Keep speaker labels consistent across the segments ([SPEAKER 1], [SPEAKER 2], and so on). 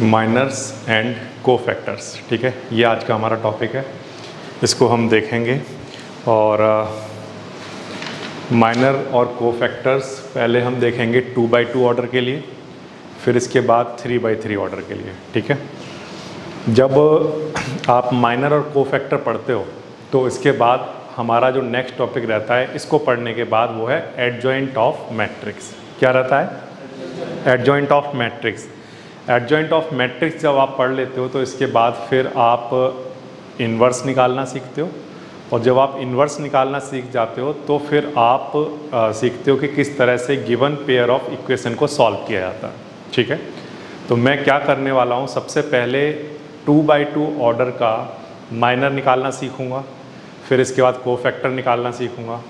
[SPEAKER 1] Miners and cofactors. ठीक है, ये आज का हमारा टॉपिक है, इसको हम देखेंगे। और माइनर और कोफैक्टर्स पहले हम देखेंगे 2x2 ऑर्डर के लिए, फिर इसके बाद 3x3 ऑर्डर के लिए। ठीक है, जब आप माइनर और कोफैक्टर पढ़ते हो तो इसके बाद हमारा जो नेक्स्ट टॉपिक रहता है, इसको पढ़ने के बाद वो है एडजॉइंट ऑफ मैट्रिक्स। क्या रहता है? Adjoint of matrix. Adjoint of matrix जब आप पढ़ लेते हो तो इसके बाद फिर आप इन्वर्स निकालना सीखते हो, और जब आप इन्वर्स निकालना सीख जाते हो तो फिर आप सीखते हो कि किस तरह से गिवन पेयर ऑफ इक्वेशन को सॉल्व किया जाता है। ठीक है, तो मैं क्या करने वाला हूँ, सबसे पहले 2x2 ऑर्डर का माइनर निकालना सीखूँगा, फिर इसके बाद कोफैक्टर निकालना सीखूँगा,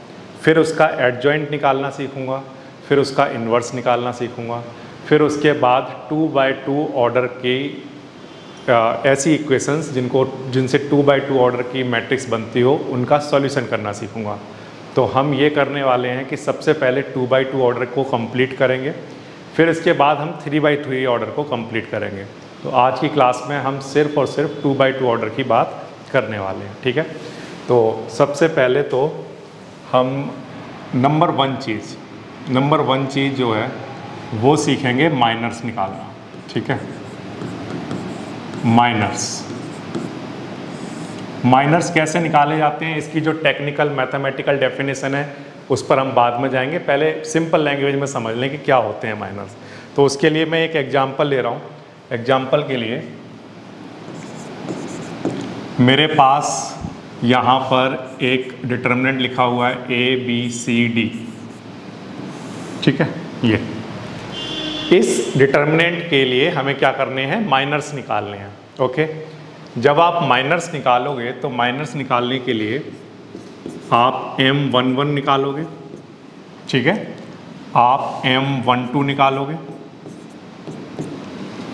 [SPEAKER 1] फिर उसका एडजॉइंट निकालना सीखूँगा, फिर उसका इन्वर्स निकालना सीखूँगा, फिर उसके बाद 2x2 ऑर्डर की ऐसी इक्वेशंस जिनसे 2x2 ऑर्डर की मैट्रिक्स बनती हो, उनका सॉल्यूशन करना सीखूंगा। तो हम ये करने वाले हैं कि सबसे पहले 2x2 ऑर्डर को कंप्लीट करेंगे, फिर इसके बाद हम 3x3 ऑर्डर को कंप्लीट करेंगे। तो आज की क्लास में हम सिर्फ और सिर्फ 2x2 ऑर्डर की बात करने वाले हैं। ठीक है, तो सबसे पहले तो हम नंबर वन चीज़ जो है वो सीखेंगे माइनर्स निकालना। ठीक है, माइनर्स कैसे निकाले जाते हैं, इसकी जो टेक्निकल मैथमेटिकल डेफिनेशन है उस पर हम बाद में जाएंगे। पहले सिंपल लैंग्वेज में समझ लें कि क्या होते हैं माइनर्स। तो उसके लिए मैं एक एग्जांपल ले रहा हूँ। एग्जांपल के लिए मेरे पास यहाँ पर एक डिटर्मिनेंट लिखा हुआ है ABCD। ठीक है, ये इस डिटर्मिनेंट के लिए हमें क्या करने हैं, माइनर्स निकालने हैं। ओके, जब आप माइनर्स निकालोगे तो माइनर्स निकालने के लिए आप M11 निकालोगे। ठीक है, आप M12 निकालोगे,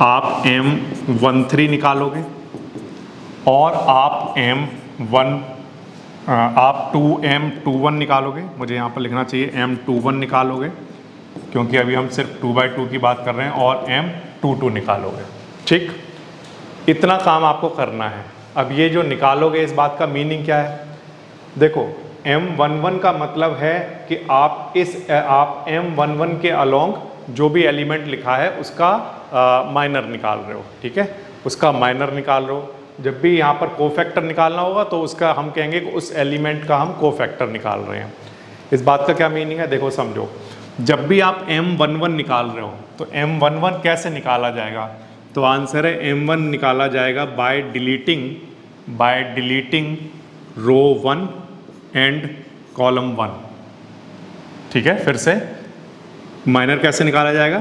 [SPEAKER 1] आप M13 निकालोगे, और आप M21 निकालोगे। मुझे यहाँ पर लिखना चाहिए M21 निकालोगे, क्योंकि अभी हम सिर्फ 2x2 की बात कर रहे हैं, और M22 निकालोगे। ठीक, इतना काम आपको करना है। अब ये जो निकालोगे, इस बात का मीनिंग क्या है? देखो, M11 का मतलब है कि आप M11 के अलोंग जो भी एलिमेंट लिखा है उसका माइनर निकाल रहे हो। ठीक है, उसका माइनर निकाल रहे हो। जब भी यहाँ पर कोफैक्टर निकालना होगा तो उसका हम कहेंगे कि उस एलिमेंट का हम कोफैक्टर निकाल रहे हैं। इस बात का क्या मीनिंग है, देखो समझो। जब भी आप M11 निकाल रहे हो तो M11 कैसे निकाला जाएगा? तो आंसर है M1 निकाला जाएगा by deleting row 1 and column 1। ठीक है, फिर से माइनर कैसे निकाला जाएगा?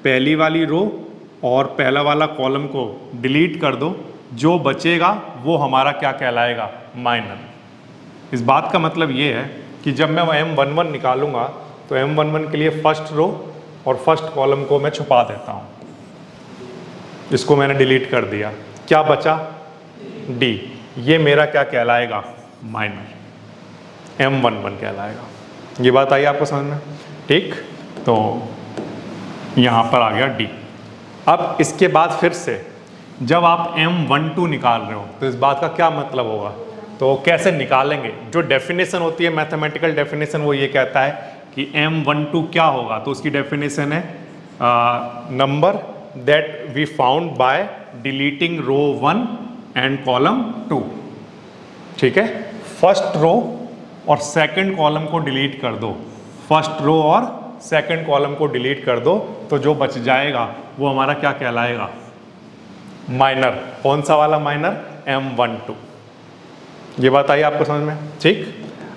[SPEAKER 1] पहली वाली रो और पहला वाला कॉलम को डिलीट कर दो, जो बचेगा वो हमारा क्या कहलाएगा, माइनर। इस बात का मतलब ये है कि जब मैं M11 निकालूंगा तो M11 के लिए फर्स्ट रो और फर्स्ट कॉलम को मैं छुपा देता हूँ। इसको मैंने डिलीट कर दिया, क्या बचा? D। ये मेरा क्या कहलाएगा, माइनर, M11 कहलाएगा। ये बात आई आपको समझ में? ठीक, तो यहाँ पर आ गया D। अब इसके बाद फिर से जब आप M12 निकाल रहे हो तो इस बात का क्या मतलब होगा, तो कैसे निकालेंगे? जो डेफिनेशन होती है मैथमेटिकल डेफिनेशन, वो ये कहता है कि M12 क्या होगा, तो उसकी डेफिनेशन है number that we found by deleting row 1 and column 2। ठीक है, फर्स्ट रो और सेकंड कॉलम को डिलीट कर दो, फर्स्ट रो और सेकंड कॉलम को डिलीट कर दो, तो जो बच जाएगा वो हमारा क्या कहलाएगा, माइनर। कौन सा वाला माइनर? M12। ये बात आई आपको समझ में? ठीक,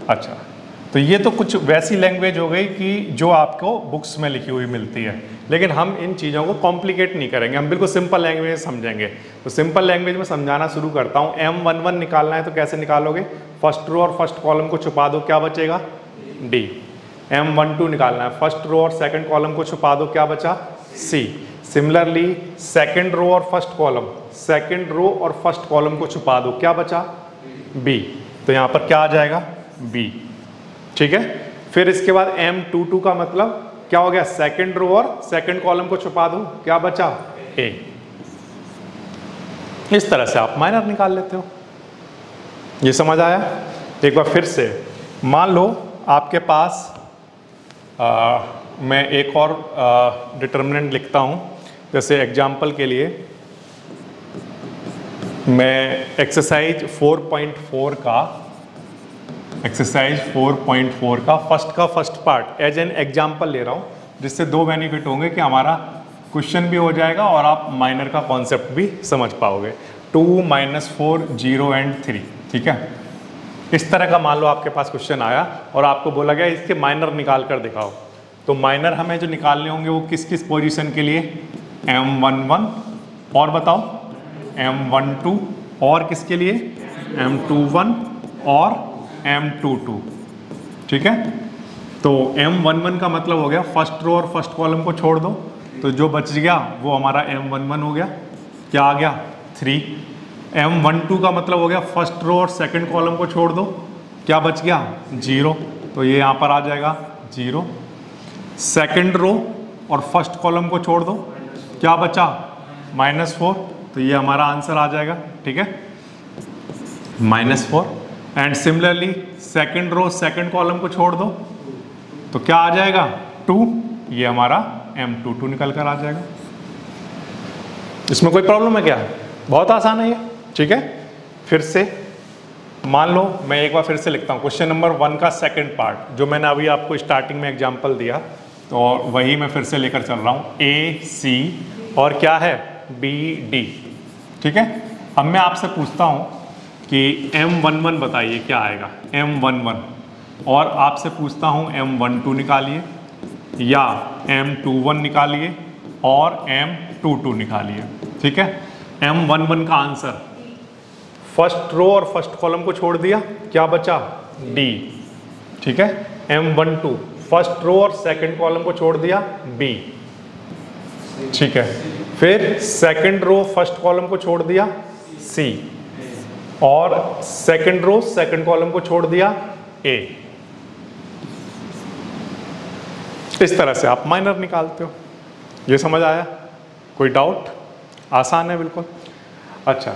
[SPEAKER 1] अच्छा, तो ये तो कुछ वैसी लैंग्वेज हो गई कि जो आपको बुक्स में लिखी हुई मिलती है, लेकिन हम इन चीज़ों को कॉम्प्लिकेट नहीं करेंगे, हम बिल्कुल सिंपल लैंग्वेज में समझेंगे। तो सिंपल लैंग्वेज में समझाना शुरू करता हूँ। M11 निकालना है तो कैसे निकालोगे? फर्स्ट रो और फर्स्ट कॉलम को छुपा दो, क्या बचेगा, D। M12 निकालना है, फर्स्ट रो और सेकंड कॉलम को छुपा दो, क्या बचा, C। सिमिलरली सेकंड रो और फर्स्ट कॉलम को छुपा दो, क्या बचा, B। तो यहाँ पर क्या आ जाएगा, B। ठीक है, फिर इसके बाद M22 का मतलब क्या हो गया, सेकंड रो और सेकंड कॉलम को छुपा दूं, क्या बचा, A। इस तरह से आप माइनर निकाल लेते हो। ये समझ आया? एक बार फिर से मान लो आपके पास मैं एक और डिटर्मिनेंट लिखता हूँ। जैसे एग्जाम्पल के लिए मैं एक्सरसाइज 4.4 का first part as an example ले रहा हूँ, जिससे दो बेनिफिट होंगे कि हमारा क्वेश्चन भी हो जाएगा और आप माइनर का कॉन्सेप्ट भी समझ पाओगे। 2 - 4 0 and 3, ठीक है। इस तरह का मान लो आपके पास क्वेश्चन आया और आपको बोला गया इसके माइनर निकाल कर दिखाओ। तो माइनर हमें जो निकालने होंगे वो किस किस पोजीशन के लिए? M11 और बताओ M12 और किसके लिए? M21 और M22, ठीक है। तो M11 का मतलब हो गया फर्स्ट रो और फर्स्ट कॉलम को छोड़ दो, तो जो बच गया वो हमारा M11 हो गया। क्या आ गया? 3। M12 का मतलब हो गया फर्स्ट रो और सेकंड कॉलम को छोड़ दो, क्या बच गया? 0, तो ये यहाँ पर आ जाएगा 0। सेकंड रो और फर्स्ट कॉलम को छोड़ दो, क्या बचा? -4, तो ये हमारा आंसर आ जाएगा, ठीक है, -4। And similarly second row second column को छोड़ दो, तो क्या आ जाएगा? 2, ये हमारा M22 निकल कर आ जाएगा। इसमें कोई प्रॉब्लम है क्या? बहुत आसान है ये, ठीक है। फिर से मान लो मैं एक बार फिर से लिखता हूँ क्वेश्चन नंबर 1 का सेकंड पार्ट, जो मैंने अभी आपको स्टार्टिंग में एग्जांपल दिया, तो वही मैं फिर से लेकर चल रहा हूँ। AC और क्या है? BD, ठीक है। अब मैं आपसे पूछता हूँ कि M11 बताइए क्या आएगा? M11, और आपसे पूछता हूँ M12 निकालिए या M21 निकालिए और M22 निकालिए, ठीक है। M11 का आंसर फर्स्ट रो और फर्स्ट कॉलम को छोड़ दिया, क्या बचा? D, ठीक है। M12 फर्स्ट रो और सेकंड कॉलम को छोड़ दिया, B, ठीक है। फिर सेकंड रो फर्स्ट कॉलम को छोड़ दिया, C, और सेकंड रो सेकंड कॉलम को छोड़ दिया, A। इस तरह से आप माइनर निकालते हो। ये समझ आया? कोई डाउट? आसान है बिल्कुल। अच्छा,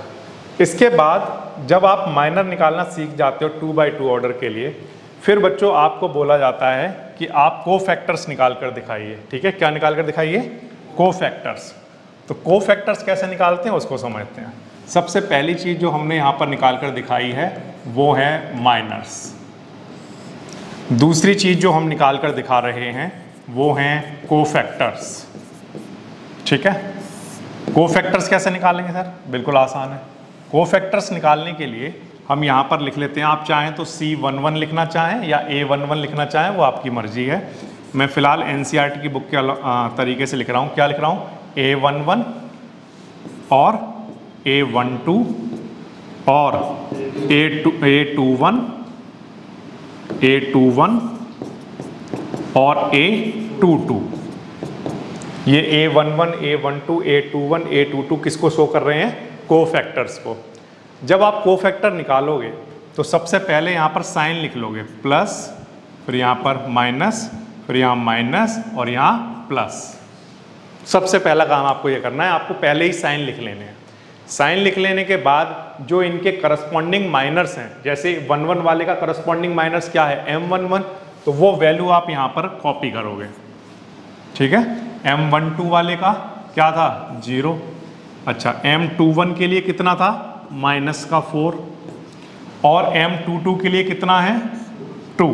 [SPEAKER 1] इसके बाद जब आप माइनर निकालना सीख जाते हो 2x2 ऑर्डर के लिए, फिर बच्चों आपको बोला जाता है कि आप कोफैक्टर्स निकाल कर दिखाइए, ठीक है। क्या निकाल कर दिखाइए? कोफैक्टर्स। तो कोफैक्टर्स कैसे निकालते हैं उसको समझते हैं। सबसे पहली चीज जो हमने यहाँ पर निकाल कर दिखाई है वो है माइनर्स। दूसरी चीज जो हम निकाल कर दिखा रहे हैं वो हैं कोफैक्टर्स, ठीक है। कोफैक्टर्स कैसे निकालेंगे सर? बिल्कुल आसान है। कोफैक्टर्स निकालने के लिए हम यहाँ पर लिख लेते हैं, आप चाहें तो C11 लिखना चाहें या A11 लिखना चाहें, वो आपकी मर्जी है। मैं फिलहाल NCERT की बुक के तरीके से लिख रहा हूँ। क्या लिख रहा हूँ? A11 और A12 और A21 और A22। ये A11, A12, A21, A22 किसको शो कर रहे हैं? कोफैक्टर्स को। जब आप कोफैक्टर निकालोगे तो सबसे पहले यहाँ पर साइन लिख लोगे, प्लस, फिर यहाँ पर माइनस, फिर यहाँ माइनस और यहाँ प्लस। सबसे पहला काम आपको ये करना है, आपको पहले ही साइन लिख लेने हैं। साइन लिख लेने के बाद जो इनके करस्पॉन्डिंग माइनर्स हैं, जैसे 11 वाले का करस्पॉन्डिंग माइनर्स क्या है? M11, तो वो वैल्यू आप यहाँ पर कॉपी करोगे, ठीक है। M12 वाले का क्या था? 0। अच्छा, M21 के लिए कितना था? -4, और M22 के लिए कितना है? 2,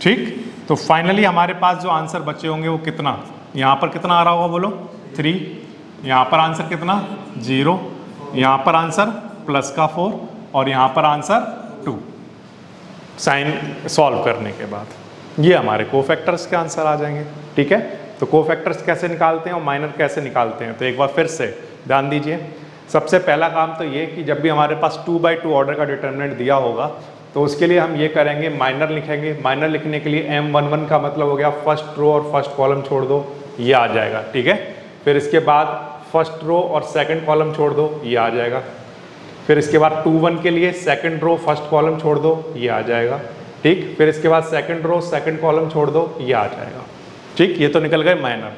[SPEAKER 1] ठीक। तो फाइनली हमारे पास जो आंसर बचे होंगे वो कितना, यहाँ पर कितना आ रहा होगा बोलो? 3। यहाँ पर आंसर कितना? 0। यहाँ पर आंसर +4 और यहाँ पर आंसर 2। साइन सॉल्व करने के बाद ये हमारे कोफैक्टर्स के आंसर आ जाएंगे, ठीक है। तो कोफैक्टर्स कैसे निकालते हैं और माइनर कैसे निकालते हैं, तो एक बार फिर से ध्यान दीजिए। सबसे पहला काम तो ये कि जब भी हमारे पास 2x2 ऑर्डर का डिटर्मिनेंट दिया होगा तो उसके लिए हम ये करेंगे, माइनर लिखेंगे। माइनर लिखने के लिए M11 का मतलब हो गया फर्स्ट रो और फर्स्ट कॉलम छोड़ दो, ये आ जाएगा, ठीक है। फिर इसके बाद फर्स्ट रो और सेकंड कॉलम छोड़ दो, ये आ जाएगा। फिर इसके बाद 21 के लिए सेकंड रो फर्स्ट कॉलम छोड़ दो, ये आ जाएगा, ठीक। फिर इसके बाद सेकंड रो सेकंड कॉलम छोड़ दो, ये आ जाएगा, ठीक। ये तो निकल गए माइनर।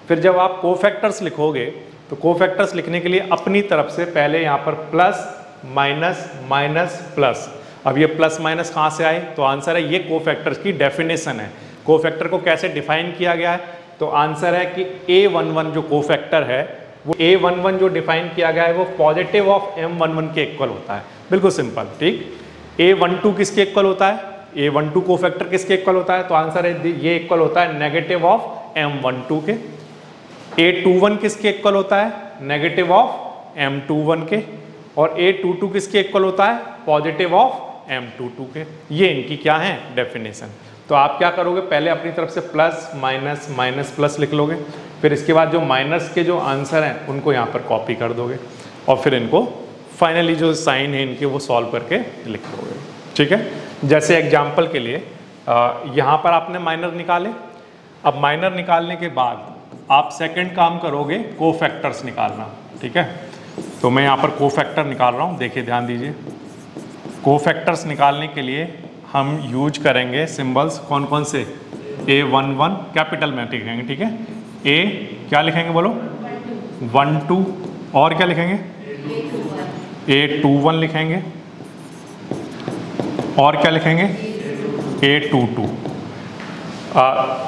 [SPEAKER 1] फिर जब आप कोफैक्टर्स लिखोगे तो कोफैक्टर्स लिखने के लिए अपनी तरफ से पहले यहाँ पर प्लस माइनस माइनस प्लस। अब ये प्लस माइनस कहाँ से आए? तो आंसर है ये कोफैक्टर्स की डेफिनेशन है। कोफैक्टर को कैसे डिफाइन किया गया है? तो आंसर है कि A11 जो कोफैक्टर है वो A11 जो डिफाइन किया गया है वो पॉजिटिव ऑफ M11 के इक्वल होता है। बिल्कुल सिंपल, ठीक। A12 किसके इक्वल होता है? A12 कोफैक्टर किसके इक्वल होता है? तो आंसर है ये इक्वल होता है नेगेटिव ऑफ M12 के। A21 किसके इक्वल होता है? नेगेटिव ऑफ M21 के। और A22 किसके इक्वल होता है? पॉजिटिव ऑफ M22 के। ये इनकी क्या है? डेफिनेशन। तो आप क्या करोगे? पहले अपनी तरफ से प्लस माइनस माइनस प्लस लिख लोगे, फिर इसके बाद जो माइनस के जो आंसर हैं उनको यहाँ पर कॉपी कर दोगे और फिर इनको फाइनली जो साइन है इनके वो सॉल्व करके लिख लोगे, ठीक है। जैसे एग्जाम्पल के लिए यहाँ पर आपने माइनर निकाले। अब माइनर निकालने के बाद आप सेकंड काम करोगे कोफैक्टर्स निकालना, ठीक है। तो मैं यहाँ पर कोफैक्टर निकाल रहा हूँ, देखिए ध्यान दीजिए। कोफैक्टर्स निकालने के लिए हम यूज करेंगे सिंबल्स कौन कौन से? A11 कैपिटल में लिखेंगे, ठीक है। A क्या लिखेंगे बोलो? 1 2 और क्या लिखेंगे? A21 लिखेंगे और क्या लिखेंगे? A22।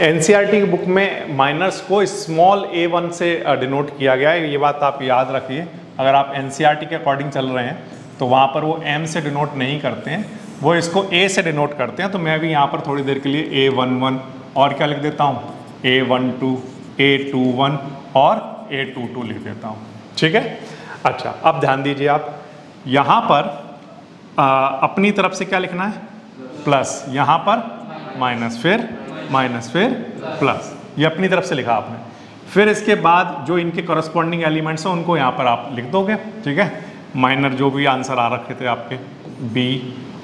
[SPEAKER 1] NCERT की बुक में माइनर्स को स्मॉल a1 से डिनोट किया गया है, ये बात आप याद रखिए। अगर आप NCERT के अकॉर्डिंग चल रहे हैं तो वहाँ पर वो M से डिनोट नहीं करते हैं, वो इसको A से डिनोट करते हैं। तो मैं भी यहाँ पर थोड़ी देर के लिए A11 और क्या लिख देता हूँ? A12, A21 और A22 लिख देता हूँ, ठीक है। अच्छा, अब ध्यान दीजिए आप यहाँ पर अपनी तरफ से क्या लिखना है? प्लस, यहाँ पर माइनस, फिर प्लस, ये अपनी तरफ से लिखा आपने। फिर इसके बाद जो इनके करस्पॉन्डिंग एलिमेंट्स हैं उनको यहाँ पर आप लिख दोगे, ठीक है। माइनर जो भी आंसर आ रखे थे आपके B,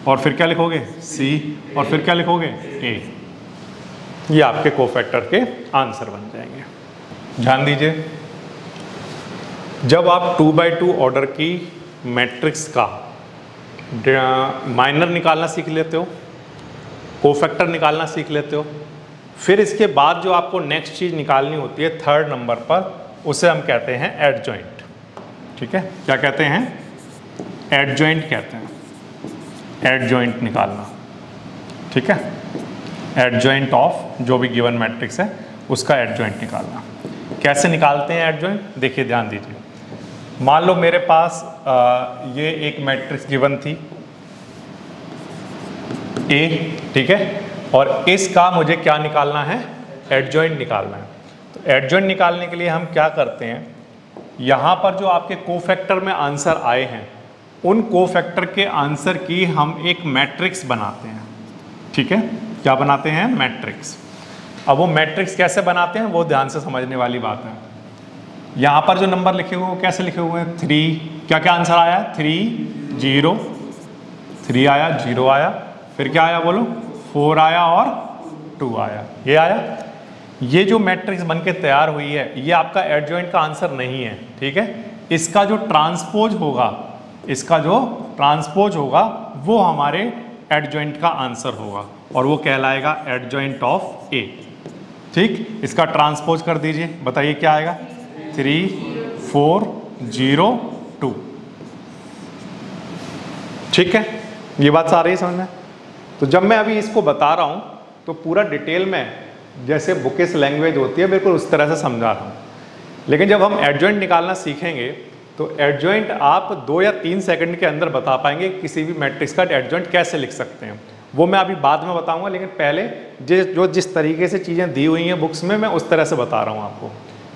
[SPEAKER 1] और फिर क्या लिखोगे? C, और फिर क्या लिखोगे? A। ये आपके कोफैक्टर के आंसर बन जाएंगे। ध्यान दीजिए, जब आप 2x2 ऑर्डर की मैट्रिक्स का माइनर निकालना सीख लेते हो, कोफैक्टर निकालना सीख लेते हो, फिर इसके बाद जो आपको नेक्स्ट चीज़ निकालनी होती है थर्ड नंबर पर, उसे हम कहते हैं एडजॉइंट, ठीक है। क्या कहते हैं? एडजॉइंट कहते हैं। एडजॉइंट निकालना, ठीक है। एडजॉइंट ऑफ जो भी गिवन मैट्रिक्स है उसका एडजॉइंट निकालना। कैसे निकालते हैं एडजॉइंट? देखिए ध्यान दीजिए। मान लो मेरे पास ये एक मैट्रिक्स गिवन थी A, ठीक है, और इसका मुझे क्या निकालना है? एडजॉइंट निकालना है। तो एडजॉइंट निकालने के लिए हम क्या करते हैं, यहाँ पर जो आपके कोफैक्टर में आंसर आए हैं उन कोफैक्टर के आंसर की हम एक मैट्रिक्स बनाते हैं, ठीक है। क्या बनाते हैं? मैट्रिक्स। अब वो मैट्रिक्स कैसे बनाते हैं वो ध्यान से समझने वाली बात है। यहाँ पर जो नंबर लिखे हुए हैं वो कैसे लिखे हुए हैं? 3, क्या क्या आंसर आया? 3 0, 3 आया, 0 आया, फिर क्या आया बोलो? 4 आया और 2 आया, ये आया। ये जो मैट्रिक्स बन के तैयार हुई है ये आपका एडजॉइंट का आंसर नहीं है, ठीक है। इसका जो ट्रांसपोज होगा, इसका जो ट्रांसपोज होगा वो हमारे एडजॉइंट का आंसर होगा और वो कहलाएगा एडजॉइंट ऑफ A, ठीक। इसका ट्रांसपोज कर दीजिए, बताइए क्या आएगा? 3 4 0 2, ठीक है। ये बात आ रही है समझ में? तो जब मैं अभी इसको बता रहा हूँ तो पूरा डिटेल में जैसे बुकिश लैंग्वेज होती है बिल्कुल उस तरह से समझा रहा हूँ, लेकिन जब हम एडजॉइंट निकालना सीखेंगे तो एडजॉइंट आप 2 या 3 सेकंड के अंदर बता पाएंगे किसी भी मैट्रिक्स का एडजॉइंट कैसे लिख सकते हैं। वो मैं अभी बाद में बताऊंगा, लेकिन पहले जिस तरीके से चीज़ें दी हुई हैं बुक्स में मैं उस तरह से बता रहा हूँ आपको।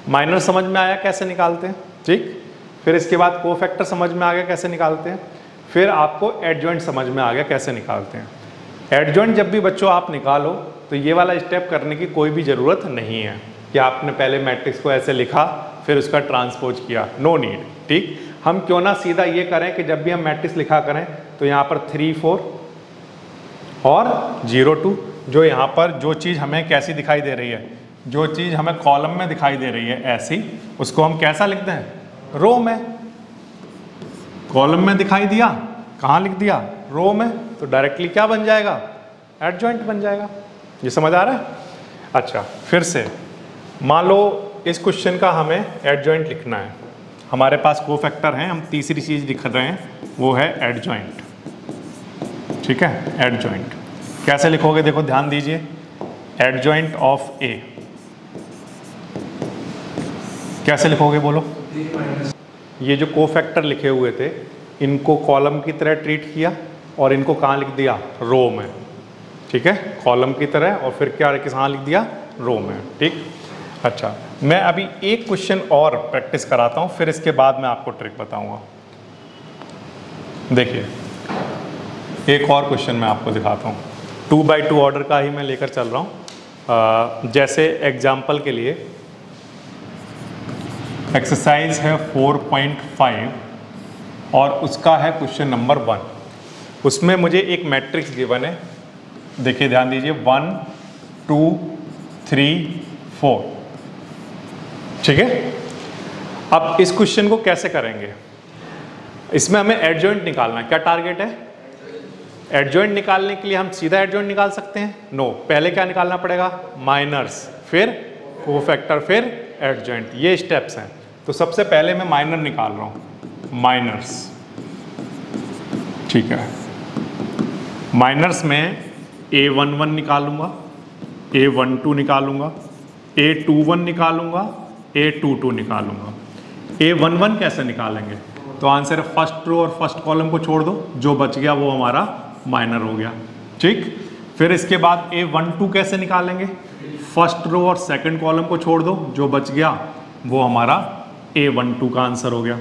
[SPEAKER 1] माइनर समझ में आया कैसे निकालते हैं, ठीक। फिर इसके बाद कोफैक्टर समझ में आ गया कैसे निकालते हैं, फिर आपको एडजॉइंट समझ में आ गया कैसे निकालते हैं। एडजॉइंट जब भी बच्चों आप निकालो तो ये वाला स्टेप करने की कोई भी ज़रूरत नहीं है कि आपने पहले मैट्रिक्स को ऐसे लिखा फिर उसका ट्रांसपोज किया, नो नीड, ठीक। हम क्यों ना सीधा ये करें कि जब भी हम मैट्रिक्स लिखा करें तो यहाँ पर 3 4 और 0 2, जो यहाँ पर जो चीज़ हमें कैसी दिखाई दे रही है, जो चीज़ हमें कॉलम में दिखाई दे रही है ऐसी, उसको हम कैसा लिखते हैं? रो में। कॉलम में दिखाई दिया, कहाँ लिख दिया? रो में, तो डायरेक्टली क्या बन जाएगा? एडजॉइंट बन जाएगा। ये समझ आ रहा है? अच्छा, फिर से मान लो इस क्वेश्चन का हमें एडजॉइंट लिखना है, हमारे पास कोफैक्टर हैं, हम तीसरी चीज़ लिख रहे हैं वो है एडजॉइंट। ठीक है, एडजॉइंट कैसे लिखोगे, देखो ध्यान दीजिए, एडजॉइंट ऑफ ए कैसे लिखोगे बोलो। ये जो कोफैक्टर लिखे हुए थे इनको कॉलम की तरह ट्रीट किया और इनको कहाँ लिख दिया, रो में। ठीक है, कॉलम की तरह और फिर क्या कहाँ लिख दिया, रो में। ठीक, अच्छा मैं अभी एक क्वेश्चन और प्रैक्टिस कराता हूँ, फिर इसके बाद मैं आपको ट्रिक बताऊंगा। देखिए एक और क्वेश्चन मैं आपको दिखाता हूँ, 2x2 ऑर्डर का ही मैं लेकर चल रहा हूँ। जैसे एग्जाम्पल के लिए एक्सरसाइज है 4.5 और उसका है क्वेश्चन नंबर 1। उसमें मुझे एक मैट्रिक्स गिवन है, देखिए ध्यान दीजिए, 1 2 3 4। ठीक है, अब इस क्वेश्चन को कैसे करेंगे, इसमें हमें एडजॉइंट निकालना है। क्या टारगेट है, एडजॉइंट निकालने के लिए हम सीधा एडजॉइंट निकाल सकते हैं, नो, पहले क्या निकालना पड़ेगा, माइनर्स, फिर कोफैक्टर, फिर एडजॉइंट, ये स्टेप्स हैं। तो सबसे पहले मैं माइनर निकाल रहा हूं, माइनर्स। ठीक है, माइनर्स में A11 निकालूंगा, A12 निकालूंगा, A21 निकालूंगा, A22 निकालूंगा। A11 कैसे निकालेंगे, तो आंसर है फर्स्ट रो और फर्स्ट कॉलम को छोड़ दो, जो बच गया वो हमारा माइनर हो गया। ठीक, फिर इसके बाद A12 कैसे निकालेंगे, फर्स्ट रो और सेकंड कॉलम को छोड़ दो, जो बच गया वो हमारा A12 का आंसर हो गया।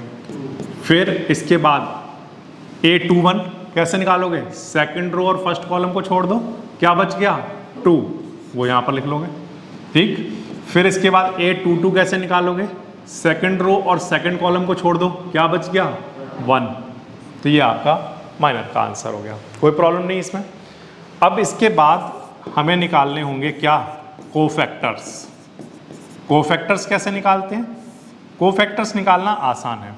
[SPEAKER 1] फिर इसके बाद A21 कैसे निकालोगे, सेकंड रो और फर्स्ट कॉलम को छोड़ दो, क्या बच गया, 2, वो यहाँ पर लिख लोगे। ठीक, फिर इसके बाद A22 कैसे निकालोगे, सेकंड रो और सेकंड कॉलम को छोड़ दो, क्या बच गया, 1। तो ये आपका माइनर का आंसर हो गया, कोई प्रॉब्लम नहीं इसमें। अब इसके बाद हमें निकालने होंगे क्या, कोफैक्टर्स। कोफैक्टर्स कैसे निकालते हैं, कोफैक्टर्स निकालना आसान है।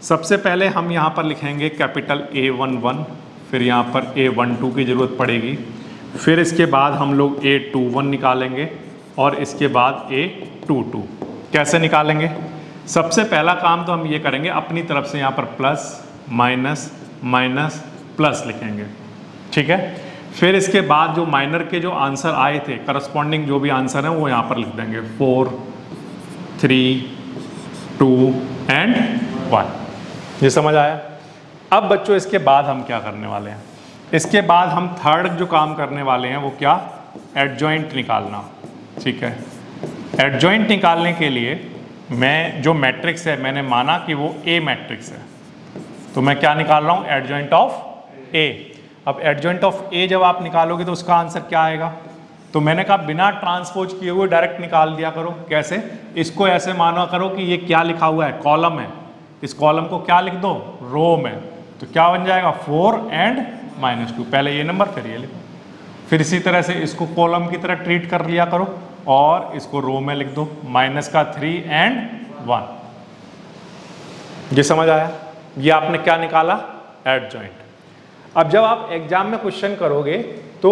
[SPEAKER 1] सबसे पहले हम यहाँ पर लिखेंगे कैपिटल A11, फिर यहाँ पर A12 की ज़रूरत पड़ेगी, फिर इसके बाद हम लोग A21 निकालेंगे और इसके बाद A22। कैसे निकालेंगे, सबसे पहला काम तो हम ये करेंगे, अपनी तरफ से यहाँ पर प्लस माइनस माइनस प्लस लिखेंगे। ठीक है, फिर इसके बाद जो माइनर के जो आंसर आए थे, करस्पॉन्डिंग जो भी आंसर हैं वो यहाँ पर लिख देंगे, 4 3 2 एंड 1। ये समझ आया। अब बच्चों इसके बाद हम क्या करने वाले हैं, इसके बाद हम थर्ड जो काम करने वाले हैं वो क्या, एडजॉइंट निकालना। ठीक है, एडजॉइंट निकालने के लिए मैं जो मैट्रिक्स है, मैंने माना कि वो ए मैट्रिक्स है, तो मैं क्या निकाल रहा हूँ, एडजॉइंट ऑफ ए। अब एडजॉइंट ऑफ ए जब आप निकालोगे तो उसका आंसर क्या आएगा, तो मैंने कहा बिना ट्रांसपोज किए हुए डायरेक्ट निकाल दिया करो। कैसे, इसको ऐसे माना करो कि ये क्या लिखा हुआ है, कॉलम है, इस कॉलम को क्या लिख दो, रो में, तो क्या बन जाएगा, 4 एंड -2, पहले ये नंबर फिर ये लिखो। फिर इसी तरह से इसको कॉलम की तरह ट्रीट कर लिया करो और इसको रो में लिख दो, -3 एंड 1। ये समझ आया, ये आपने क्या निकाला, एडजॉइंट। अब जब आप एग्जाम में क्वेश्चन करोगे तो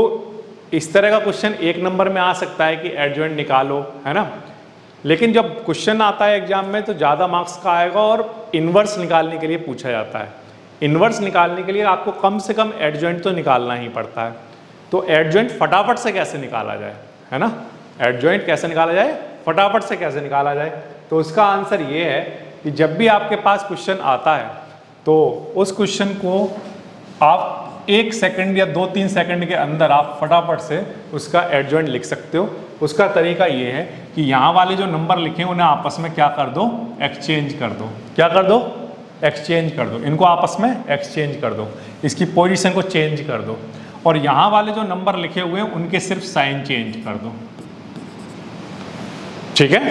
[SPEAKER 1] इस तरह का क्वेश्चन एक नंबर में आ सकता है कि एडजॉइंट निकालो, है ना, लेकिन जब क्वेश्चन आता है एग्जाम में तो ज़्यादा मार्क्स का आएगा और इन्वर्स निकालने के लिए पूछा जाता है। इन्वर्स निकालने के लिए आपको कम से कम एडजॉइंट तो निकालना ही पड़ता है। तो एडजॉइंट फटाफट से कैसे निकाला जाए, है ना, एडजॉइंट कैसे निकाला जाए, फटाफट से कैसे निकाला जाए, तो उसका आंसर ये है कि जब भी आपके पास क्वेश्चन आता है तो उस क्वेश्चन को आप 1 सेकंड या 2-3 सेकंड के अंदर आप फटाफट से उसका एडजॉइंट लिख सकते हो। उसका तरीका ये है कि यहाँ वाले जो नंबर लिखे हैं उन्हें आपस में क्या कर दो, एक्सचेंज कर दो। क्या कर दो, एक्सचेंज कर दो, इनको आपस में एक्सचेंज कर दो, इसकी पोजीशन को चेंज कर दो, और यहाँ वाले जो नंबर लिखे हुए हैं उनके सिर्फ साइन चेंज कर दो। ठीक है,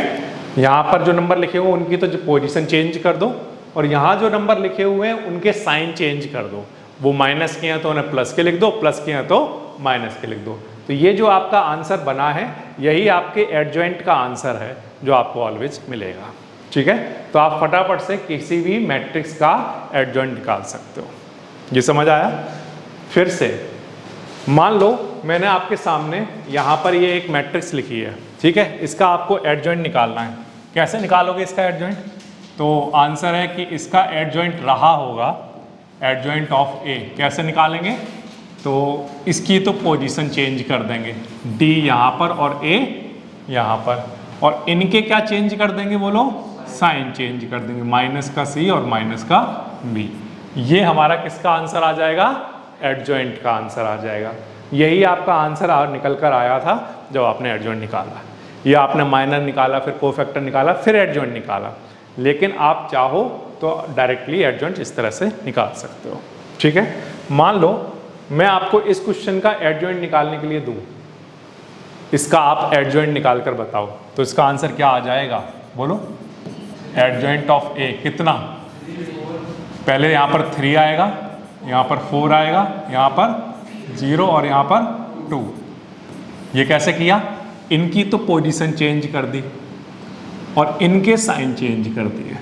[SPEAKER 1] यहाँ पर जो नंबर लिखे हुए हैं उनकी तो पोजीशन चेंज कर दो, और यहाँ जो नंबर लिखे हुए हैं उनके साइन चेंज कर दो। वो माइनस के हैं तो उन्हें प्लस के लिख दो, प्लस के हैं तो माइनस के लिख दो। तो ये जो आपका आंसर बना है यही आपके एडजॉइंट का आंसर है जो आपको ऑलवेज मिलेगा। ठीक है, तो आप फटाफट से किसी भी मैट्रिक्स का एडजॉइंट निकाल सकते हो। ये समझ आया। फिर से मान लो मैंने आपके सामने यहाँ पर ये एक मैट्रिक्स लिखी है, ठीक है, इसका आपको एडजॉइंट निकालना है। कैसे निकालोगे इसका एडजॉइंट, तो आंसर है कि इसका एडजॉइंट रहा होगा एडजॉइंट ऑफ ए। कैसे निकालेंगे? तो इसकी तो पोजीशन चेंज कर देंगे, डी यहाँ पर और ए यहाँ पर, और इनके क्या चेंज कर देंगे बोलो? साइन चेंज कर देंगे, माइनस का सी और माइनस का बी। ये हमारा किसका आंसर आ जाएगा? एडजॉइंट का आंसर आ जाएगा। यही आपका आंसर निकल कर आया था जब आपने एडजॉइंट निकाला, या आपने माइनर निकाला, फिर कोफैक्टर निकाला, फिर एडजॉइंट निकाला। लेकिन आप चाहो तो डायरेक्टली एडजॉइंट इस तरह से निकाल सकते हो। ठीक है, मान लो मैं आपको इस क्वेश्चन का एडजॉइंट निकालने के लिए दूं, इसका आप एडजॉइंट निकाल कर बताओ, तो इसका आंसर क्या आ जाएगा बोलो? एडजॉइंट ऑफ ए कितना? पहले यहाँ पर 3 आएगा, यहाँ पर 4 आएगा, यहाँ पर 0 और यहाँ पर 2। ये कैसे किया? इनकी तो पोजीशन चेंज कर दी और इनके साइन चेंज कर दिए।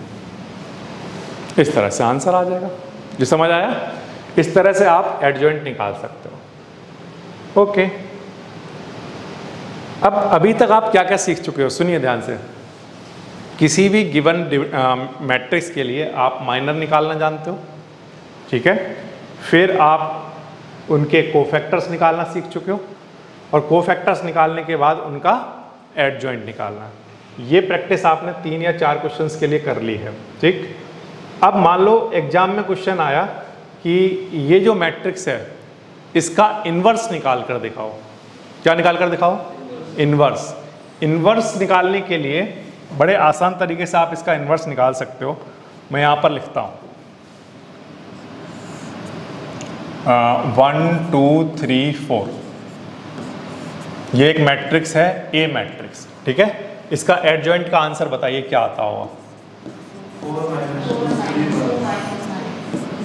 [SPEAKER 1] इस तरह से आंसर आ जाएगा। जो समझ आया? इस तरह से आप एडजॉइंट निकाल सकते हो। ओके, अब अभी तक आप क्या क्या सीख चुके हो? सुनिए ध्यान से। किसी भी गिवन मैट्रिक्स के लिए आप माइनर निकालना जानते हो, ठीक है? फिर आप उनके कोफैक्टर्स निकालना सीख चुके हो, और कोफैक्टर्स निकालने के बाद उनका एडजॉइंट निकालना। ये प्रैक्टिस आपने 3 या 4 क्वेश्चंस के लिए कर ली है, ठीक? अब मान लो एग्जाम में क्वेश्चन आया कि ये जो मैट्रिक्स है इसका इन्वर्स निकाल कर दिखाओ। क्या निकाल कर दिखाओ? इन्वर्स। इन्वर्स निकालने के लिए बड़े आसान तरीके से आप इसका इन्वर्स निकाल सकते हो। मैं यहाँ पर लिखता हूँ 1 2 3 4। ये एक मैट्रिक्स है, ए मैट्रिक्स, ठीक है? इसका एडजॉइंट का आंसर बताइए क्या आता होगा?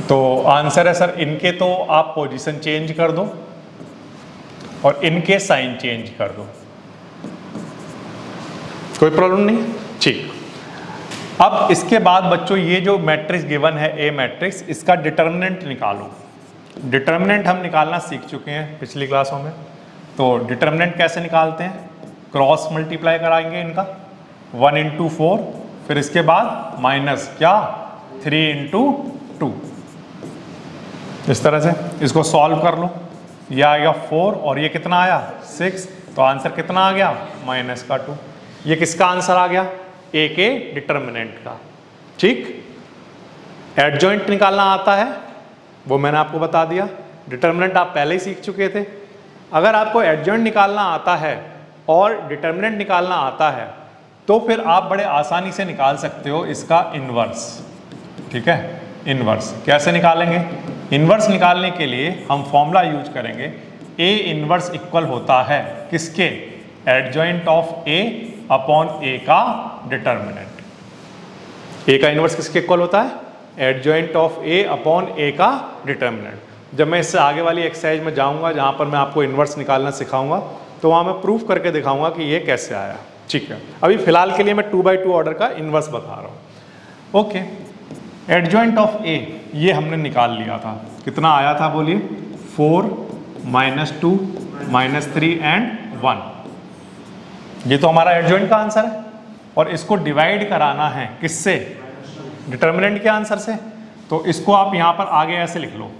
[SPEAKER 1] तो आंसर है सर, इनके तो आप पोजीशन चेंज कर दो और इनके साइन चेंज कर दो। कोई प्रॉब्लम नहीं? ठीक। अब इसके बाद बच्चों ये जो मैट्रिक्स गिवन है ए मैट्रिक्स, इसका डिटर्मिनेंट निकालो। डिटर्मिनेंट हम निकालना सीख चुके हैं पिछली क्लासों में। तो डिटर्मिनेंट कैसे निकालते हैं? क्रॉस मल्टीप्लाई कराएंगे इनका, 1 × 4, फिर इसके बाद माइनस क्या 3 × 2। इस तरह से इसको सॉल्व कर लो। ये आएगा 4 और ये कितना आया 6, तो आंसर कितना आ गया -2। ये किसका आंसर आ गया? ए के डिटर्मिनेंट का। ठीक। एडजॉइंट निकालना आता है वो मैंने आपको बता दिया, डिटर्मिनेंट आप पहले ही सीख चुके थे। अगर आपको एडजॉइंट निकालना आता है और डिटर्मिनेंट निकालना आता है तो फिर आप बड़े आसानी से निकाल सकते हो इसका इन्वर्स। ठीक है, इन्वर्स कैसे निकालेंगे? इन्वर्स निकालने के लिए हम फॉर्मूला यूज करेंगे, ए इन्वर्स इक्वल होता है किसके? Adjoint of A upon A का डिटर्मिनेंट। ए का इन्वर्स किसके इक्वल होता है? Adjoint of A upon A का डिटर्मिनेंट। जब मैं इससे आगे वाली एक्सरसाइज में जाऊंगा जहां पर मैं आपको इन्वर्स निकालना सिखाऊंगा तो वहां मैं प्रूफ करके दिखाऊंगा कि ये कैसे आया। ठीक है, अभी फिलहाल के लिए मैं 2/2 ऑर्डर का इन्वर्स बता रहा हूं। ओके, एडजॉइंट ऑफ ए ये हमने निकाल लिया था। कितना आया था बोलिए? 4 -2 -3 एंड 1। ये तो हमारा एडजॉइंट का आंसर है और इसको डिवाइड कराना है किससे? डिटर्मिनेंट के आंसर से। तो इसको आप यहां पर आगे ऐसे लिख लो,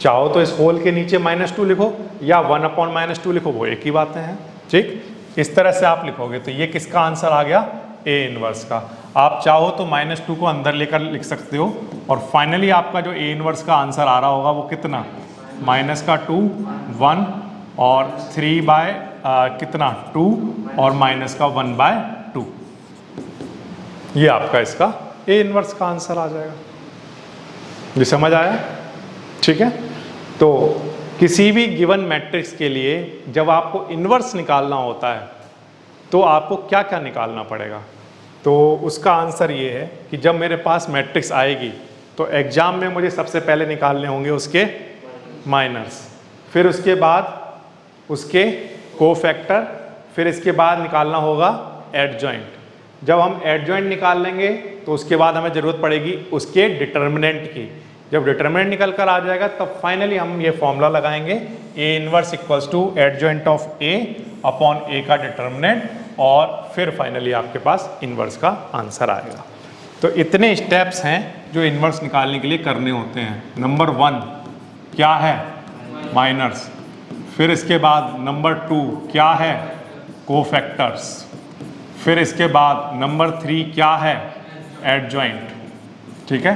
[SPEAKER 1] चाहो तो इस होल के नीचे -2 लिखो या 1/-2 लिखो, वो एक ही बातें हैं। ठीक, इस तरह से आप लिखोगे तो ये किसका आंसर आ गया? ए इनवर्स का। आप चाहो तो -2 को अंदर लेकर लिख सकते हो और फाइनली आपका जो ए इनवर्स का आंसर आ रहा होगा वो कितना? -2 1 और 3/2 और -1/2। ये आपका इसका ए इनवर्स का आंसर आ जाएगा। ये समझ आया? ठीक है, तो किसी भी गिवन मैट्रिक्स के लिए जब आपको इन्वर्स निकालना होता है तो आपको क्या क्या निकालना पड़ेगा? तो उसका आंसर ये है कि जब मेरे पास मैट्रिक्स आएगी तो एग्जाम में मुझे सबसे पहले निकालने होंगे उसके माइनर्स, फिर उसके बाद उसके कोफैक्टर, फिर इसके बाद निकालना होगा एडजॉइंट। जब हम एडजॉइंट निकाल लेंगे तो उसके बाद हमें ज़रूरत पड़ेगी उसके डिटर्मिनेंट की। जब डिटर्मिनेंट निकल कर आ जाएगा तब फाइनली हम ये फॉर्मूला लगाएंगे, A inverse equals to adjoint of A upon A का डिटर्मिनेंट, और फिर फाइनली आपके पास इन्वर्स का आंसर आएगा। तो इतने स्टेप्स हैं जो इन्वर्स निकालने के लिए करने होते हैं। नंबर 1 क्या है, माइनर्स। फिर इसके बाद नंबर 2 क्या है, कोफैक्टर्स। फिर इसके बाद नंबर 3 क्या है, एडजॉइंट। ठीक है,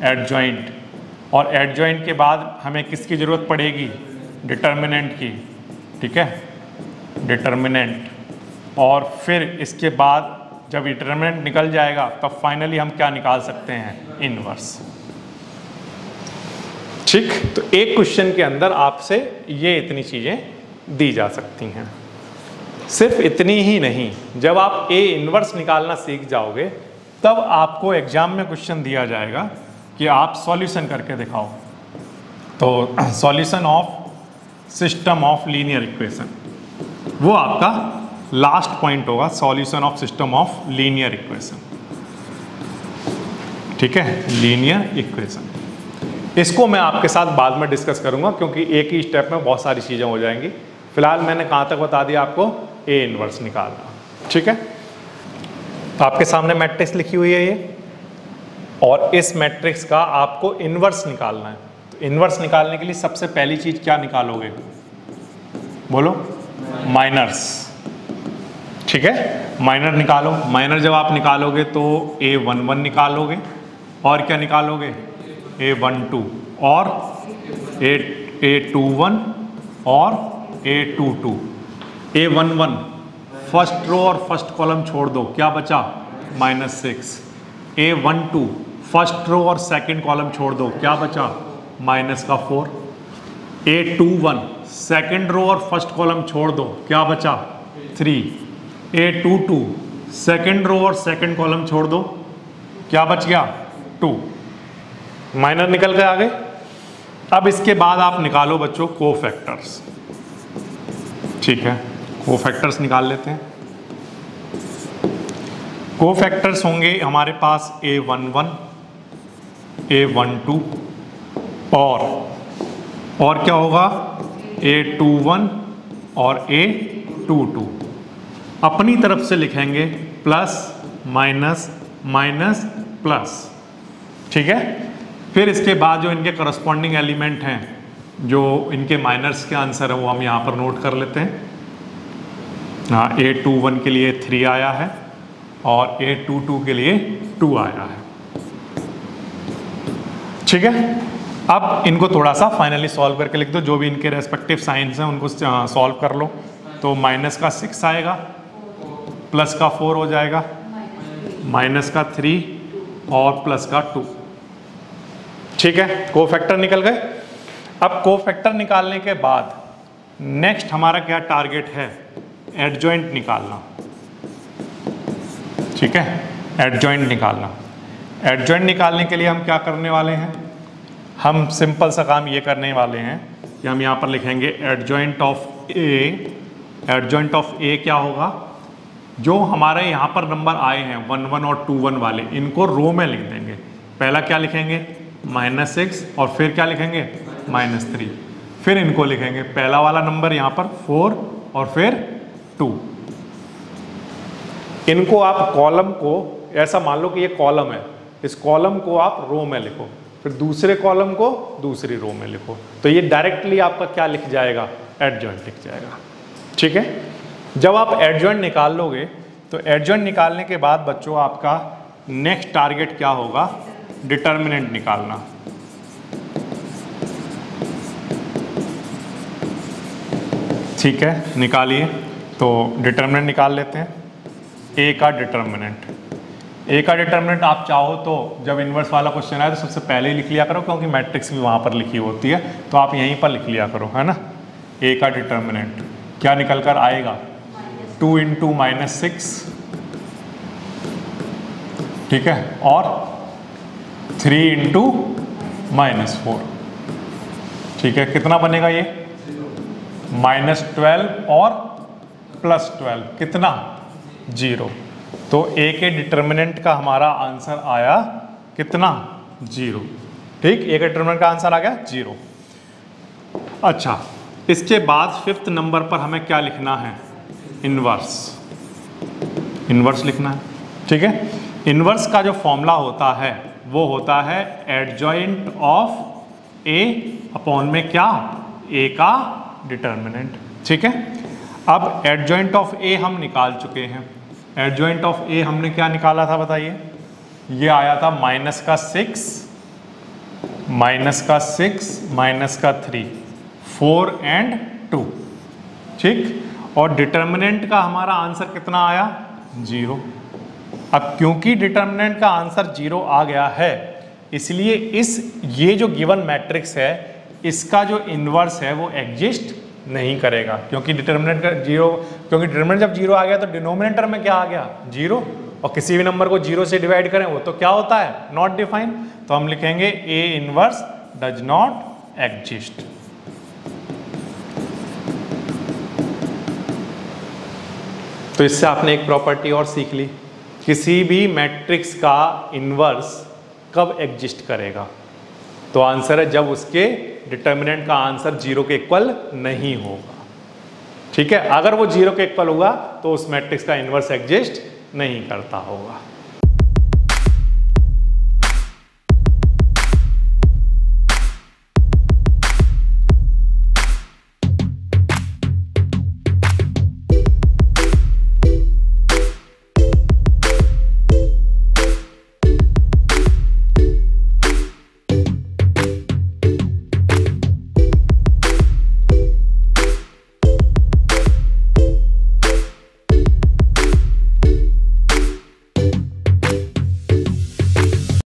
[SPEAKER 1] एडजॉइंट। और एडजॉइंट के बाद हमें किसकी ज़रूरत पड़ेगी, डिटर्मिनेंट की। ठीक है, डिटर्मिनेंट। और फिर इसके बाद जब डिटर्मिनेंट निकल जाएगा तब फाइनली हम क्या निकाल सकते हैं, इनवर्स। ठीक, तो एक क्वेश्चन के अंदर आपसे ये इतनी चीज़ें दी जा सकती हैं। सिर्फ इतनी ही नहीं, जब आप ए इनवर्स निकालना सीख जाओगे तब आपको एग्जाम में क्वेश्चन दिया जाएगा कि आप सॉल्यूशन करके दिखाओ। तो solution of system of linear equation, वो आपका लास्ट पॉइंट होगा, solution of system of linear equation. ठीक है, लीनियर इक्वेशन। इसको मैं आपके साथ बाद में डिस्कस करूंगा क्योंकि एक ही स्टेप में बहुत सारी चीज़ें हो जाएंगी। फिलहाल मैंने कहाँ तक बता दिया आपको, ए इनवर्स निकालना। ठीक है, तो आपके सामने मैट्रिक्स लिखी हुई है ये, और इस मैट्रिक्स का आपको इनवर्स निकालना है। तो इनवर्स निकालने के लिए सबसे पहली चीज़ क्या निकालोगे, बोलो, माइनर्स। ठीक है, माइनर निकालो। माइनर जब आप निकालोगे तो A11 निकालोगे, और क्या निकालोगे, A12, और A21 और A22। A11 फर्स्ट रो और फर्स्ट कॉलम छोड़ दो, क्या बचा, -6। A12 फर्स्ट रो और सेकंड कॉलम छोड़ दो, क्या बचा, -4। A21 सेकंड रो और फर्स्ट कॉलम छोड़ दो, क्या बचा, 3। A22 सेकंड रो और सेकंड कॉलम छोड़ दो, क्या बच गया, 2। माइनर निकल गए आगे। अब इसके बाद आप निकालो बच्चों कोफैक्टर्स। ठीक है, कोफैक्टर्स निकाल लेते हैं। कोफैक्टर्स होंगे हमारे पास A11, A12 और क्या होगा, A21 और A22। अपनी तरफ से लिखेंगे प्लस माइनस माइनस प्लस। ठीक है, फिर इसके बाद जो इनके करस्पॉन्डिंग एलिमेंट हैं, जो इनके माइनर्स के आंसर है, वो हम यहाँ पर नोट कर लेते हैं। हाँ, A21 के लिए 3 आया है और A22 के लिए 2 आया है। ठीक है, अब इनको थोड़ा सा फाइनली सॉल्व करके लिख दो, जो भी इनके रेस्पेक्टिव साइंस हैं उनको सॉल्व कर लो। तो माइनस का 6 आएगा, प्लस का 4 हो जाएगा, माइनस का 3 और प्लस का 2। ठीक है, कोफैक्टर निकल गए। अब कोफैक्टर निकालने के बाद नेक्स्ट हमारा क्या टारगेट है, एडजॉइंट निकालना। ठीक है, एडजॉइंट निकालना। एडजॉइंट निकालने के लिए हम क्या करने वाले हैं, हम सिंपल सा काम ये करने वाले हैं कि हम यहाँ पर लिखेंगे adjoint of A. Adjoint of A क्या होगा, जो हमारे यहाँ पर नंबर आए हैं 11 और 21 वाले, इनको रो में लिख देंगे। पहला क्या लिखेंगे, -6, और फिर क्या लिखेंगे, -3। फिर इनको लिखेंगे, पहला वाला नंबर यहाँ पर 4 और फिर 2। इनको आप कॉलम को ऐसा मान लो कि ये कॉलम है, इस कॉलम को आप रो में लिखो, फिर दूसरे कॉलम को दूसरी रो में लिखो। तो ये डायरेक्टली आपका क्या लिख जाएगा, एडजॉइंट लिख जाएगा। ठीक है, जब आप एडजॉइंट निकाल लोगे तो एडजॉइंट निकालने के बाद बच्चों आपका नेक्स्ट टारगेट क्या होगा, डिटर्मिनेंट निकालना। ठीक है, निकालिए। तो डिटर्मिनेंट निकाल लेते हैं। ए का डिटर्मिनेंट, ए का डिटर्मिनेंट आप चाहो तो जब इन्वर्स वाला क्वेश्चन आए तो सबसे पहले ही लिख लिया करो, क्योंकि मैट्रिक्स भी वहाँ पर लिखी होती है, तो आप यहीं पर लिख लिया करो, है ना। ए का डिटर्मिनेंट क्या निकल कर आएगा, 2 × -6। ठीक है, और 3 × -4। ठीक है, कितना बनेगा ये, -12 और +12, कितना, 0। तो ए के डिटर्मिनेंट का हमारा आंसर आया कितना, 0। ठीक, ए के डिटर्मिनेंट का आंसर आ गया 0। अच्छा, इसके बाद 5th नंबर पर हमें क्या लिखना है, इनवर्स। इन्वर्स लिखना है, ठीक है। इन्वर्स का जो फॉर्मूला होता है वो होता है एडजॉइंट ऑफ ए अपॉन में क्या, ए का डिटर्मिनेंट, ठीक है। अब एडजॉइंट ऑफ ए हम निकाल चुके हैं। एडजॉइंट ऑफ ए हमने क्या निकाला था बताइए, ये आया था माइनस का 6 माइनस का 3, 4 एंड 2, ठीक। और डिटर्मिनेंट का हमारा आंसर कितना आया, 0। अब क्योंकि डिटर्मिनेंट का आंसर 0 आ गया है, इसलिए ये जो गिवन मैट्रिक्स है इसका जो इन्वर्स है वो एग्जिस्ट नहीं करेगा, क्योंकि डिटर्मिनेंट का 0, क्योंकि डिटर्मिनेंट जब 0 आ गया तो डिनोमिनेटर में क्या आ गया, 0। और किसी भी नंबर को 0 से डिवाइड करें वो तो क्या होता है, नॉट डिफाइन। तो हम लिखेंगे A inverse does not exist. तो इससे आपने एक प्रॉपर्टी और सीख ली, किसी भी मैट्रिक्स का इन्वर्स कब एग्जिस्ट करेगा, तो आंसर है जब उसके डिटर्मिनेंट का आंसर 0 के इक्वल नहीं होगा, ठीक है। अगर वो 0 के इक्वल होगा तो उस मैट्रिक्स का इन्वर्स एग्जिस्ट नहीं करता होगा।